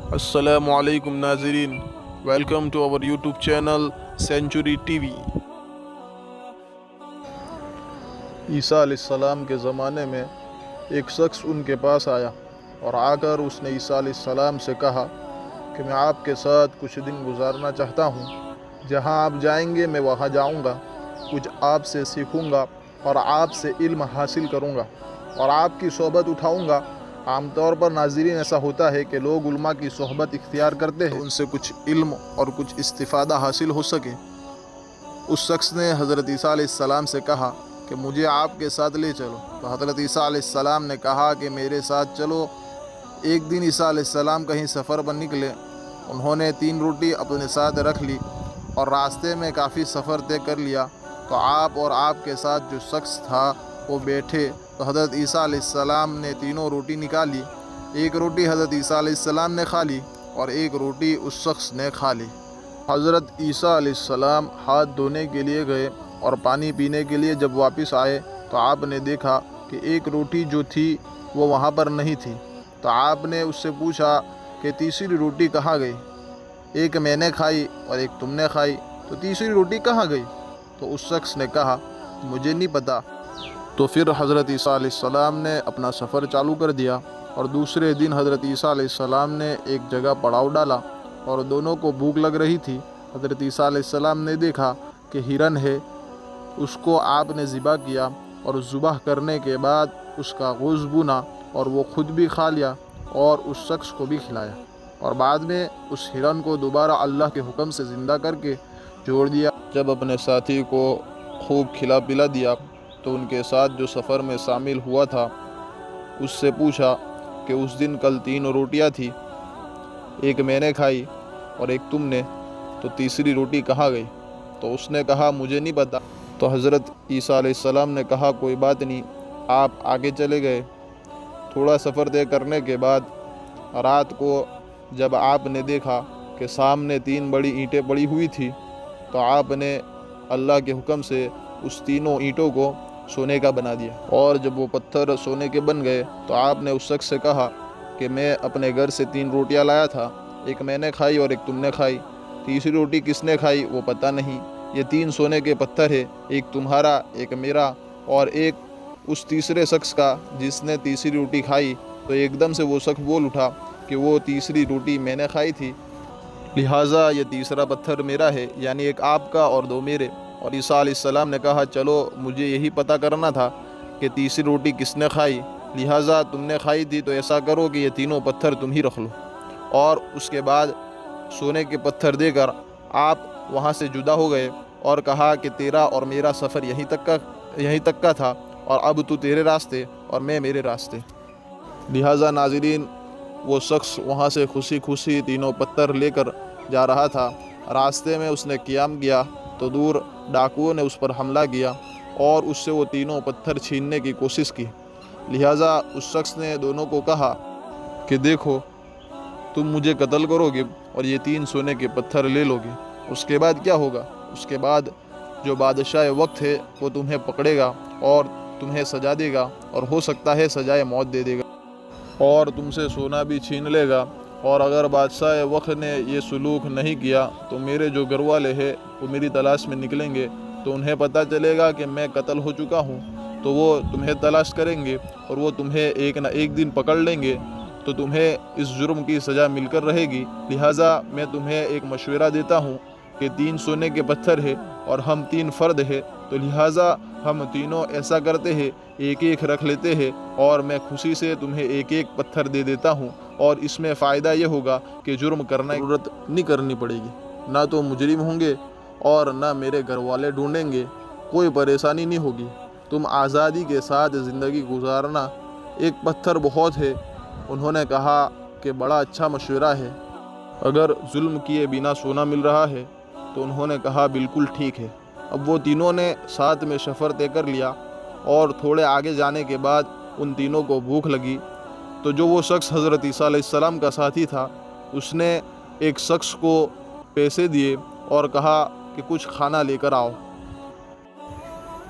السلام علیکم ناظرین، welcome to our YouTube channel Century TV. Isa علیہ السلام کے زمانے میں ایک شخص ان کے پاس آیا اور آ کر اس نے عیسیٰ علیہ السلام سے کہا کہ میں آپ کے ساتھ کچھ دن گزارنا چاہتا ہوں، جہاں آپ جائیں گے میں وہاں جاؤں گا، کچھ آپ سے سیکھوں گا اور آپ سے علم حاصل کروں گا اور آپ کی صحبت اٹھاؤں گا۔ عام طور پر ناظرین ایسا ہوتا ہے کہ لوگ علماء کی صحبت اختیار کرتے ہیں ان سے کچھ علم اور کچھ استفادہ حاصل ہو سکے۔ اس شخص نے حضرت عیسیٰ علیہ السلام سے کہا کہ مجھے آپ کے ساتھ لے چلو، تو حضرت عیسیٰ علیہ السلام نے کہا کہ میرے ساتھ چلو۔ ایک دن عیسیٰ علیہ السلام کہیں سفر پر نکلے، انہوں نے 3 روٹی اپنے ساتھ رکھ لی اور راستے میں کافی سفر طے کر لیا، تو آپ اور آپ کے ساتھ جو شخص تھا وہ بیٹھے، تو حضرت عیسیٰ علیہ السلام نے تینوں روٹی نکالی، ایک روٹی حضرت عیسیٰ علیہ السلام نے کھا لی اور ایک روٹی اس شخص نے کھا لی۔ حضرت عیسیٰ علیہ السلام ہاتھ دھونے کے لیے گئے اور پانی پینے کے لیے جب واپس آئے تو آپ نے دیکھا کہ ایک روٹی جو تھی وہ وہاں پر نہیں تھی، تو آپ نے اس سے پوچھا کہ تیسری روٹی کہاں گئی؟ ایک میں نے کھائی اور ایک تم نے کھائی، تو تیسری روٹی کہاں گئی؟ تو اس شخص نے کہا مجھے نہیں پتا۔ تو پھر حضرت عیسیٰ علیہ السلام نے اپنا سفر چالو کر دیا اور دوسرے دن حضرت عیسیٰ علیہ السلام نے ایک جگہ پڑاؤ ڈالا اور دونوں کو بھوک لگ رہی تھی۔ حضرت عیسیٰ علیہ السلام نے دیکھا کہ ہرن ہے، اس کو آپ نے ذبح کیا اور ذبح کرنے کے بعد اس کا گوشت بھونا اور وہ خود بھی کھا لیا اور اس شخص کو بھی کھلایا، اور بعد میں اس ہرن کو دوبارہ اللہ کے حکم سے زندہ کر کے جوڑ دیا۔ جب اپنے ساتھی کو خوب کھلا پلا دیا تو ان کے ساتھ جو سفر میں شامل ہوا تھا اس سے پوچھا کہ اس دن کل 3 روٹیاں تھی، ایک میں نے کھائی اور ایک تم نے، تو تیسری روٹی کہاں گئی؟ تو اس نے کہا مجھے نہیں پتا۔ تو حضرت عیسیٰ علیہ السلام نے کہا کوئی بات نہیں، آپ آگے چلے گئے۔ تھوڑا سفر طے کرنے کے بعد رات کو جب آپ نے دیکھا کہ سامنے 3 بڑی اینٹیں پڑی ہوئی تھی، تو آپ نے اللہ کے حکم سے اس تینوں اینٹوں کو سونے کا بنا دیا، اور جب وہ پتھر سونے کے بن گئے تو آپ نے اس شخص سے کہا کہ میں اپنے گھر سے 3 روٹیاں لایا تھا، ایک میں نے کھائی اور ایک تم نے کھائی، تیسری روٹی کس نے کھائی وہ پتہ نہیں، یہ 3 سونے کے پتھر ہے، ایک تمہارا، ایک میرا اور ایک اس تیسرے شخص کا جس نے تیسری روٹی کھائی۔ تو ایک دم سے وہ شخص بول اٹھا کہ وہ تیسری روٹی میں نے کھائی تھی، لہٰذا یہ تیسرا پتھر میرا ہے، یعنی ایک آپ کا اور 2 میرے۔ اور عیسیٰ علیہ السلام نے کہا چلو مجھے یہی پتہ کرنا تھا کہ تیسری روٹی کس نے کھائی، لہٰذا تم نے کھائی تھی تو ایسا کرو کہ یہ تینوں پتھر تم ہی رکھ لو۔ اور اس کے بعد سونے کے پتھر دے کر آپ وہاں سے جدا ہو گئے اور کہا کہ تیرا اور میرا سفر یہیں تک کا تھا، اور اب تو تیرے راستے اور میں میرے راستے۔ لہٰذا ناظرین، وہ شخص وہاں سے خوشی خوشی تینوں پتھر لے کر جا رہا تھا۔ راستے میں اس نے قیام کیا تو دور ڈاکوؤں نے اس پر حملہ کیا اور اس سے وہ تینوں پتھر چھیننے کی کوشش کی۔ لہٰذا اس شخص نے دونوں کو کہا کہ دیکھو تم مجھے قتل کرو گے اور یہ 3 سونے کے پتھر لے لو گے، اس کے بعد کیا ہوگا؟ اس کے بعد جو بادشاہ وقت ہے وہ تمہیں پکڑے گا اور تمہیں سزا دے گا، اور ہو سکتا ہے سزائے موت دے دے گا، اور تم سے سونا بھی چھین لے گا۔ اور اگر بادشاہ وقت نے یہ سلوک نہیں کیا تو میرے جو گھر والے ہیں وہ میری تلاش میں نکلیں گے، تو انہیں پتہ چلے گا کہ میں قتل ہو چکا ہوں، تو وہ تمہیں تلاش کریں گے اور وہ تمہیں ایک نہ ایک دن پکڑ لیں گے، تو تمہیں اس جرم کی سزا مل کر رہے گی۔ لہٰذا میں تمہیں ایک مشورہ دیتا ہوں کہ 3 سونے کے پتھر ہے اور ہم 3 فرد ہیں، تو لہٰذا ہم تینوں ایسا کرتے ہیں، ایک ایک رکھ لیتے ہیں اور میں خوشی سے تمہیں ایک ایک پتھر دے دیتا ہوں، اور اس میں فائدہ یہ ہوگا کہ جرم کرنے کی ضرورت نہیں کرنی پڑے گی، نہ تو مجرم ہوں گے اور نہ میرے گھر والے ڈھونڈیں گے، کوئی پریشانی نہیں ہوگی، تم آزادی کے ساتھ زندگی گزارنا۔ ایک پتھر بہت ہے۔ انہوں نے کہا کہ بڑا اچھا مشورہ ہے، اگر ظلم کیے بنا سونا مل رہا ہے تو انہوں نے کہا بالکل ٹھیک ہے۔ اب وہ تینوں نے ساتھ میں سفر طے کر لیا، اور تھوڑے آگے جانے کے بعد ان تینوں کو بھوک لگی، تو جو وہ شخص حضرت عیسیٰ علیہ السلام کا ساتھی تھا اس نے ایک شخص کو پیسے دیے اور کہا کہ کچھ کھانا لے کر آؤ۔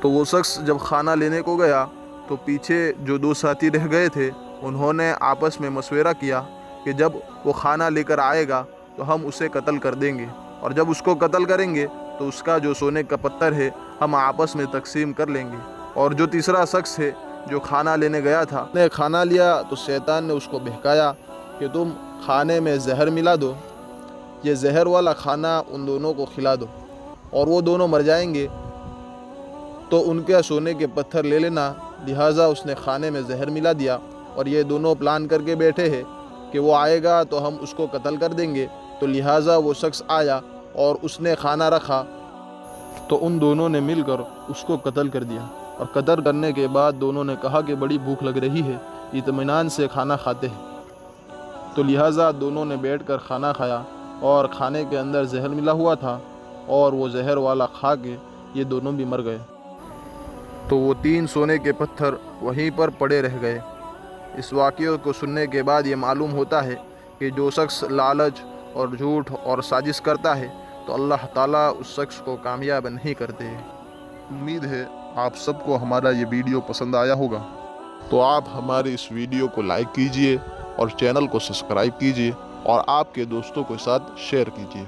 تو وہ شخص جب کھانا لینے کو گیا تو پیچھے جو 2 ساتھی رہ گئے تھے انہوں نے آپس میں مشورہ کیا کہ جب وہ کھانا لے کر آئے گا تو ہم اسے قتل کر دیں گے، اور جب اس کو قتل کریں گے تو اس کا جو سونے کا پتھر ہے ہم آپس میں تقسیم کر لیں گے۔ اور جو تیسرا شخص ہے جو کھانا لینے گیا تھا، نے کھانا لیا تو شیطان نے اس کو بہکایا کہ تم کھانے میں زہر ملا دو، یہ زہر والا کھانا ان دونوں کو کھلا دو اور وہ دونوں مر جائیں گے تو ان کے سونے کے پتھر لے لینا۔ لہٰذا اس نے کھانے میں زہر ملا دیا، اور یہ دونوں پلان کر کے بیٹھے ہیں کہ وہ آئے گا تو ہم اس کو قتل کر دیں گے۔ تو لہٰذا وہ شخص آیا اور اس نے کھانا رکھا تو ان دونوں نے مل کر اس کو قتل کر دیا، اور قتل کرنے کے بعد دونوں نے کہا کہ بڑی بھوک لگ رہی ہے، اطمینان سے کھانا کھاتے ہیں۔ تو لہٰذا دونوں نے بیٹھ کر کھانا کھایا، اور کھانے کے اندر زہر ملا ہوا تھا، اور وہ زہر والا کھا کے یہ دونوں بھی مر گئے۔ تو وہ 3 سونے کے پتھر وہیں پر پڑے رہ گئے۔ اس واقعے کو سننے کے بعد یہ معلوم ہوتا ہے کہ جو شخص لالچ اور جھوٹ اور سازش کرتا ہے تو اللہ تعالیٰ اس شخص کو کامیاب نہیں کرتے۔ امید ہے آپ سب کو ہمارا یہ ویڈیو پسند آیا ہوگا، تو آپ ہمارے اس ویڈیو کو لائک کیجئے اور چینل کو سبسکرائب کیجئے اور آپ کے دوستوں کے ساتھ شیئر کیجئے۔